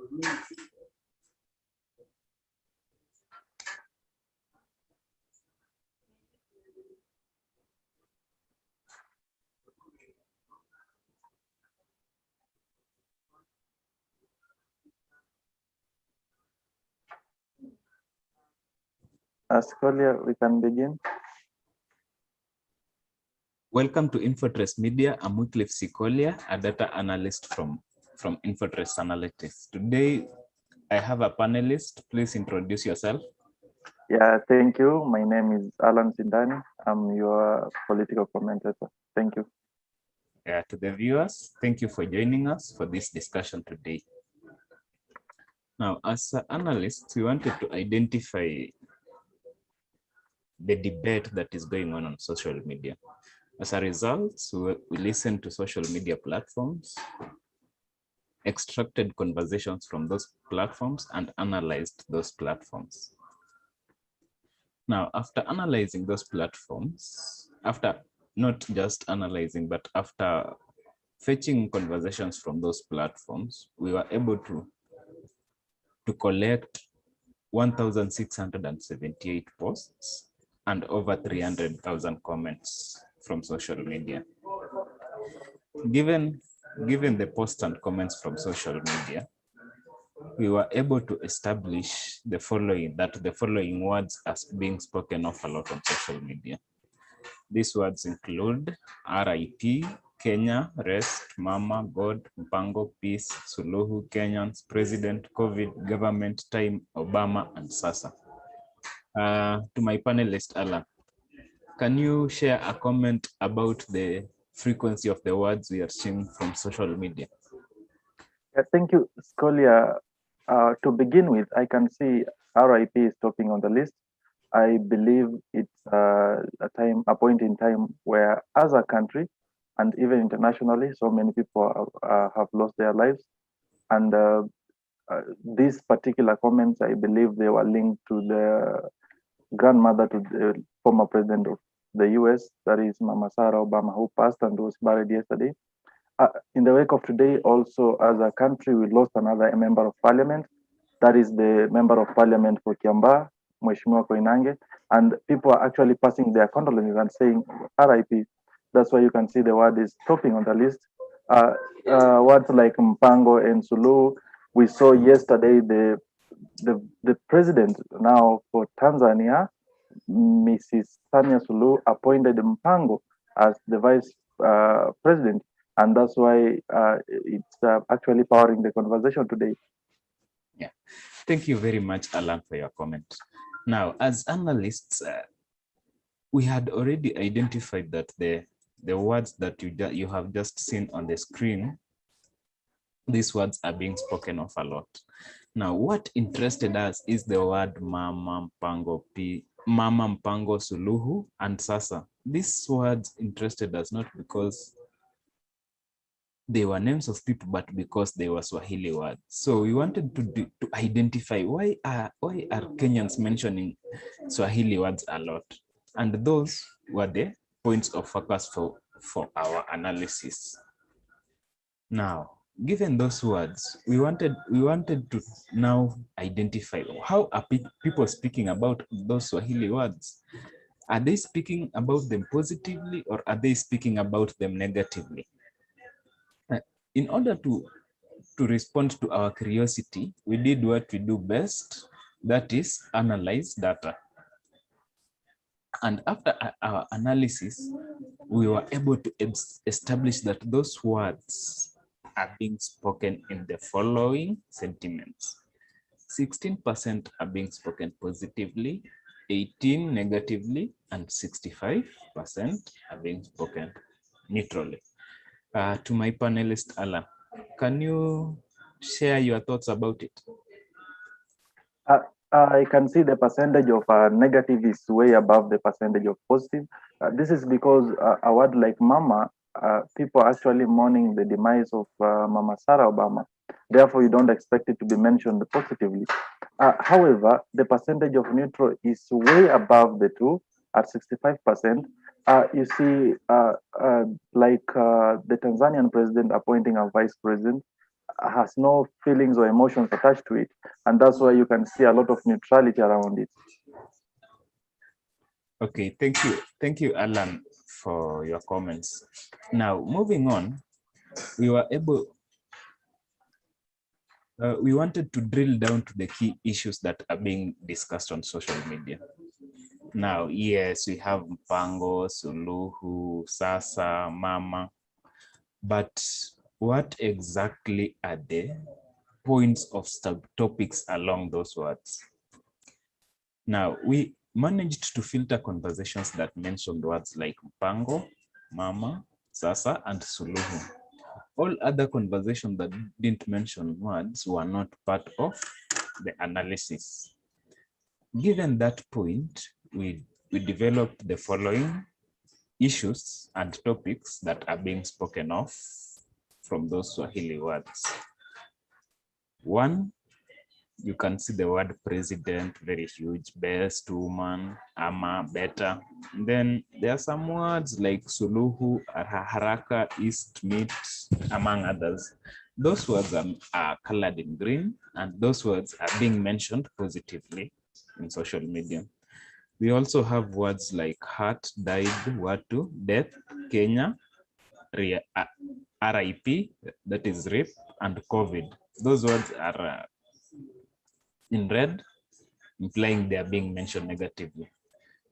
Scholia, we can begin. Welcome to Infotrace Media. I'm Wycliffe Sikolia, a data analyst from Infotrace Analytics. Today, I have a panelist. Please introduce yourself. Yeah, thank you. My name is Alan Sindani. I'm your political commentator. Thank you. To the viewers, thank you for joining us for this discussion today. Now, as analysts, we wanted to identify the debate that is going on social media. As a result, we listened to social media platforms, extracted conversations from those platforms, and analyzed those platforms. Now, after analyzing those platforms, after not just analyzing, but after fetching conversations from those platforms, we were able to collect 1,678 posts and over 300,000 comments from social media. Given the posts and comments from social media, we were able to establish the following words as being spoken of a lot on social media. These words include RIP, Kenya, rest, Mama, God, Mpango, peace, Suluhu, Kenyans, president, COVID, government, time, Obama, and Sasa. To my panelist, Alan, can you share a comment about the frequency of the words we are seeing from social media? Yeah, thank you, Scholia. To begin with, I can see RIP is topping on the list. I believe it's a point in time where, as a country, and even internationally, so many people have lost their lives. And these particular comments, I believe they were linked to the grandmother to the former president of the US, that is Mama Sarah Obama, who passed and was buried yesterday. In the wake of today, also as a country, we lost another member of parliament. That is the member of parliament for Kiambaa, Mheshimiwa Koinange. And people are actually passing their condolences and saying RIP. That's why you can see the word is topping on the list. Words like Mpango and Suluhu. We saw yesterday the president now for Tanzania, Mrs. Samia Suluhu, appointed Mpango as the vice president. And that's why it's actually powering the conversation today. Yeah, thank you very much, Alan, for your comment. Now, as analysts, we had already identified that the words that you have just seen on the screen, these words are being spoken of a lot. Now, what interested us is the word Mama, Mpango, Mama, Mpango, Suluhu, and Sasa. These words interested us not because they were names of people, but because they were Swahili words. So we wanted to identify why are Kenyans mentioning Swahili words a lot, and those were the points of focus for our analysis. Now, given those words, we wanted to now identify how are people speaking about those Swahili words. Are they speaking about them positively, or are they speaking about them negatively? In order to respond to our curiosity, we did what we do best, that is analyze data. And after our analysis, we were able to establish that those words are being spoken in the following sentiments. 16% are being spoken positively, 18% negatively, and 65% are being spoken neutrally. To my panelist, Alan, can you share your thoughts about it? I can see the percentage of negative is way above the percentage of positive. This is because a word like Mama, people are actually mourning the demise of Mama Sarah Obama. Therefore, you don't expect it to be mentioned positively. However, the percentage of neutral is way above the two at 65%. You see, like the Tanzanian president appointing a vice president, has no feelings or emotions attached to it, and that's why you can see a lot of neutrality around it. Okay, thank you, Alan, for your comments. Now, moving on, we were able, we wanted to drill down to the key issues that are being discussed on social media. Now, yes, we have Mpango, Suluhu, Sasa, Mama, but what exactly are the points of subtopics along those words? Now, we managed to filter conversations that mentioned words like Mpango, Mama, Sasa, and Suluhu. All other conversations that didn't mention words were not part of the analysis. Given that point, we developed the following issues and topics that are being spoken of from those Swahili words. One, you can see the word president, very huge, best, woman, ama, better. And then there are some words like Suluhu, haraka, east, meet, among others. Those words are colored in green, and those words are being mentioned positively in social media. We also have words like heart, died, watu, death, Kenya, RIP, that is rape, and COVID. Those words are in red, implying they are being mentioned negatively.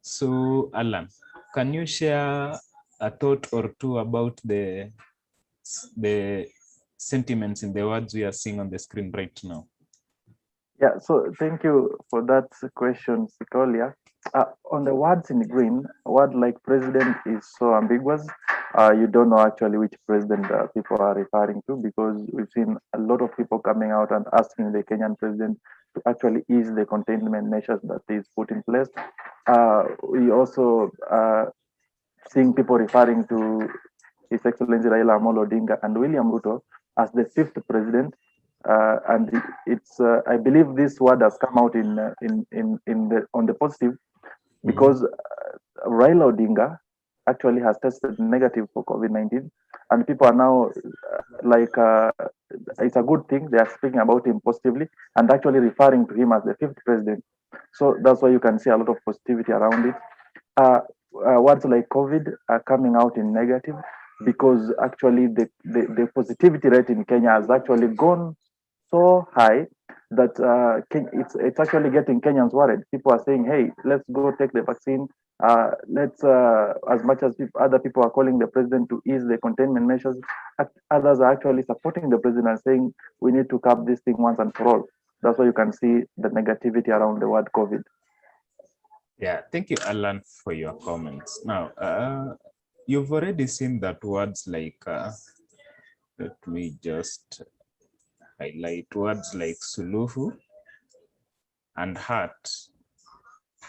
So, Alan, can you share a thought or two about the sentiments in the words we are seeing on the screen right now? Yeah, so thank you for that question, Sikolia. On the words in green, a word like president is so ambiguous. You don't know actually which president people are referring to, because we've seen a lot of people coming out and asking the Kenyan president to actually ease the containment measures that is put in place. We also seeing people referring to His Excellency Raila Amolo Odinga and William Ruto as the fifth president. And it's I believe this word has come out in the on the positive, because Raila Odinga actually has tested negative for COVID-19, and people are now it's a good thing. They are speaking about him positively and actually referring to him as the fifth president. So that's why you can see a lot of positivity around it. uh, Words like COVID are coming out in negative, because actually the positivity rate in Kenya has actually gone so high that it's actually getting Kenyans worried. People are saying, "Hey, let's go take the vaccine." Let's as much as other people are calling the president to ease the containment measures, others are actually supporting the president and saying we need to cap this thing once and for all. That's why you can see the negativity around the word COVID. Yeah, thank you, Alan, for your comments. Now, you've already seen that words like, let me just highlight words like Suluhu and heart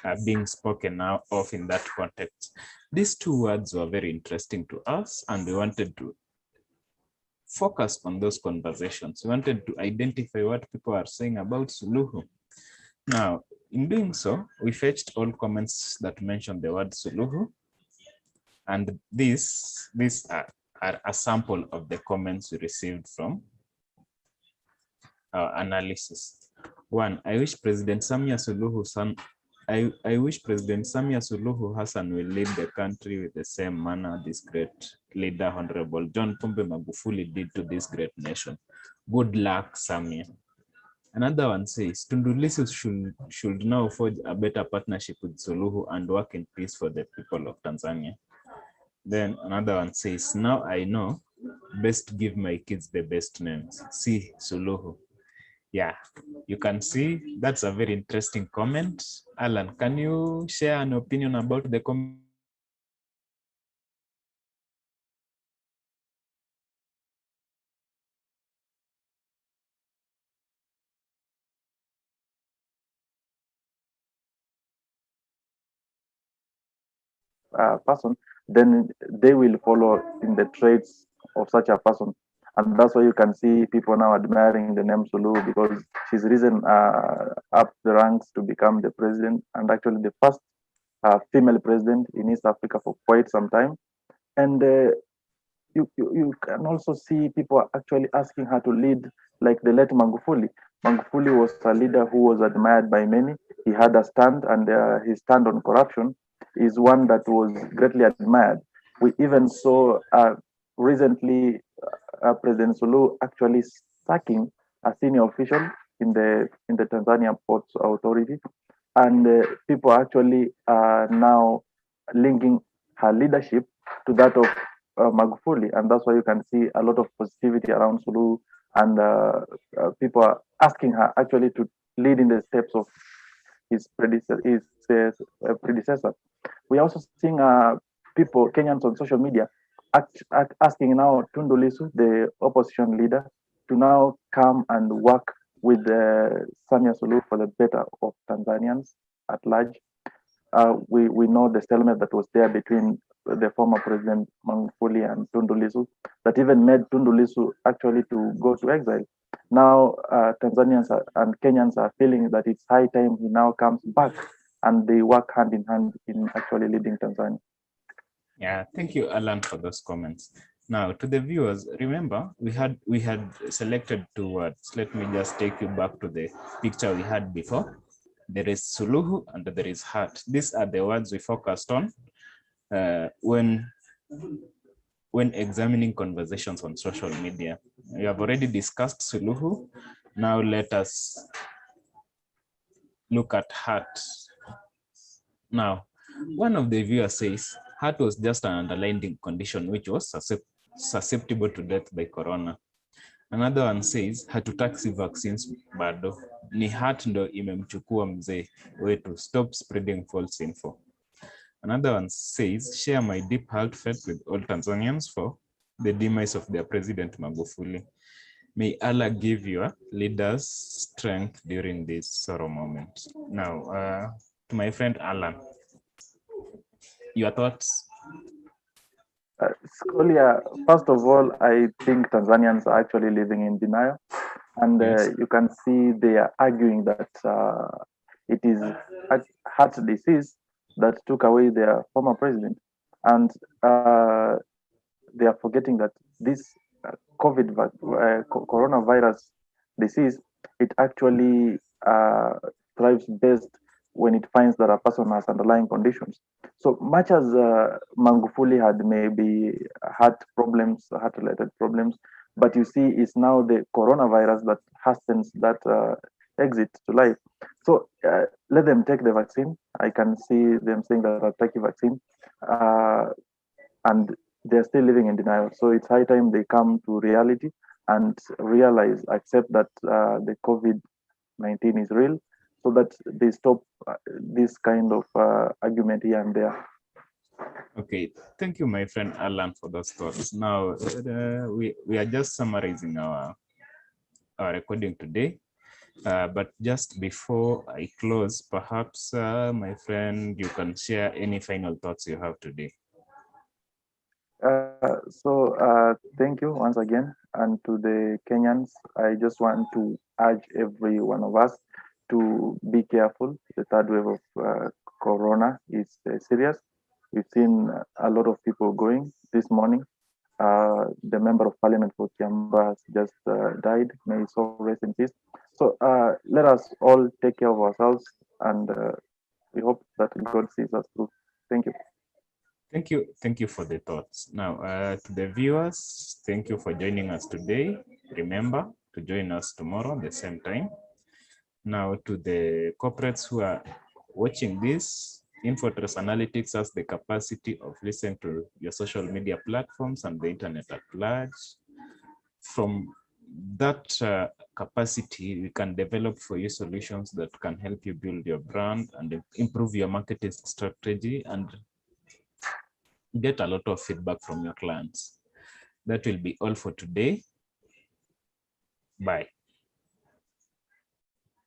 are being spoken now of in that context. These two words were very interesting to us, and we wanted to focus on those conversations. We wanted to identify what people are saying about Suluhu. Now, in doing so, we fetched all comments that mention the word Suluhu, and these are a sample of the comments we received from our analysis. One, I wish President Samia Suluhu I wish President Samia Suluhu Hassan will lead the country with the same manner this great leader, Honorable John Pombe Magufuli, did to this great nation. Good luck, Samia. Another one says, Tundu Lissu should now forge a better partnership with Suluhu and work in peace for the people of Tanzania. Then another one says, now I know, best give my kids the best names. See, Suluhu. Yeah, you can see that's a very interesting comment. Alan, can you share an opinion about the comment? Person, then they will follow in the traits of such a person. And that's why you can see people now admiring the name Sulu, because she's risen up the ranks to become the president, and actually the first female president in East Africa for quite some time. And you can also see people actually asking her to lead like the late Magufuli. Magufuli was a leader who was admired by many. He had a stand, and his stand on corruption is one that was greatly admired. We even saw recently President Suluhu actually sacking a senior official in the Tanzania Ports Authority, and people actually are now linking her leadership to that of Magufuli, and that's why you can see a lot of positivity around Suluhu, and people are asking her actually to lead in the steps of his predecessor. We're also seeing people, Kenyans on social media, asking now Tundu Lissu, the opposition leader, to now come and work with Samia Suluhu for the better of Tanzanians at large. We know the stalemate that was there between the former President Magufuli and Tundu Lissu that even made Tundu Lissu actually to go to exile. Now Tanzanians and Kenyans are feeling that it's high time he now comes back and they work hand in hand in actually leading Tanzania. Yeah, thank you, Alan, for those comments. Now, to the viewers, remember we had selected 2 words. Let me just take you back to the picture we had before. There is Suluhu and there is heart. These are the words we focused on when examining conversations on social media. We have already discussed Suluhu. Now let us look at heart. Now, one of the viewers says heart was just an underlying condition which was susceptible to death by corona. Another one says hatutaki vaccines bado, ni heart ndo imemchukua mzee wetu, stop spreading false info. Another one says share my deep heartfelt with all Tanzanians for the demise of their president Magufuli. May Allah give your leaders strength during this sorrow moment. Now, to my friend Alan, your thoughts? Scolia, first of all, I think Tanzanians are actually living in denial. And Yes. you can see they are arguing that it is heart disease that took away their former president. And they are forgetting that this coronavirus disease, it actually thrives best when it finds that a person has underlying conditions. So much as Magufuli had maybe heart-related problems, but you see, it's now the coronavirus that hastens that exit to life. So let them take the vaccine. I can see them saying that I'll take the vaccine, and they're still living in denial. So it's high time they come to reality and realize, accept that the COVID-19 is real, so that they stop this kind of argument here and there. Okay, thank you, my friend Alan, for those thoughts. Now, we are just summarizing our recording today. But just before I close, perhaps, my friend, you can share any final thoughts you have today. Thank you once again. And to the Kenyans, I just want to urge every one of us to be careful. The third wave of corona is serious. We've seen a lot of people going this morning. The member of parliament for Kiamba has just died. May his soul rest in peace. So let us all take care of ourselves, and we hope that God sees us through. Thank you. Thank you for the thoughts. Now, to the viewers, thank you for joining us today. Remember to join us tomorrow the same time. Now, to the corporates who are watching this, Infotrace Analytics has the capacity of listening to your social media platforms and the internet at large. From that capacity, we can develop for you solutions that can help you build your brand and improve your marketing strategy and get a lot of feedback from your clients. That will be all for today. Bye.